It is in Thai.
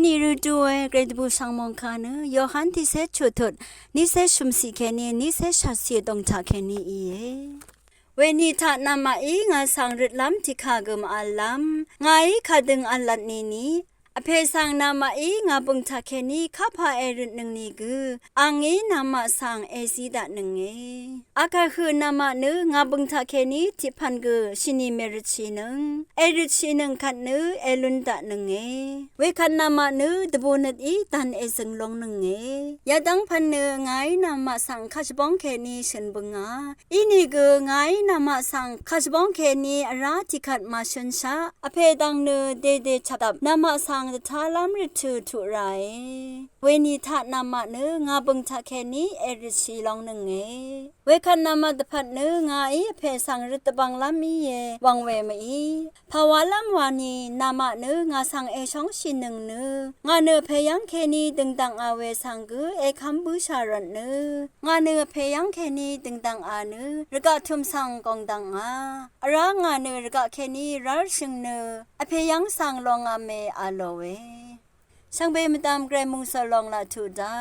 นี่รู้ด้วยเกรดบูสังมองคานะยอหันที่เซชุดนี่เซชุมสีแค่นี้นี่เซชัดเสียตรงจากแค่นี้เอเวนีทานามาอีงาสังริดล้ำที่ขากมอัลลัมไงขาดึงอัลลัดนี้อเพสังนามาอีงาบุงทาแค่นี้ข้าพาเอริดหนึ่งนี้กืออังเอนามาสังเอซีดะหนึ่งเออากาคือนามาเนื้องาบุงทาแค่นี้ที่พันกือชินีเมริชีหนึ่งเอริชีหนึ่งขัดเนื้อเอลุนดะหนึ่งเอเวคันนามาเนื้อดบูนัดอีตันเอซึงลงหนึ่งเอยาดังพันเนื้อไงนามาสังคัจบ้องแค่นี้ฉันบุงอาอีนี่กือไงนามาสังคัจบ้องแค่นี้ราที่ขัดมาชนชาอเพดังเนื้อเดเดชัดับนามาสังทาลามริทูทุไรเวนีทานามาเนื้องาบุงทาแค่นี้เอริชีลองหนึ่งเอเวคันนามาตพัดเนื้องาอีเพสังริตบังลามีเยวังเวมีภาวะลำวานีนามาเนื้องาสังเอช่องชินหนึ่งเนื้องาเนื้อเพยังแค่นี้ดึงดังอาเวสังกือเอคัมบูชารันเนื้องาเนื้อเพยังแค่นี้ดึงดังอาเนื้อรกะทุมสังกองดังอาร่างาเนื้อรกะแค่นี้รัลชิงเนื้ออเพยังสังลองอาเมอาโลเวช่างเบมตามเกรมุงสลองละทูดา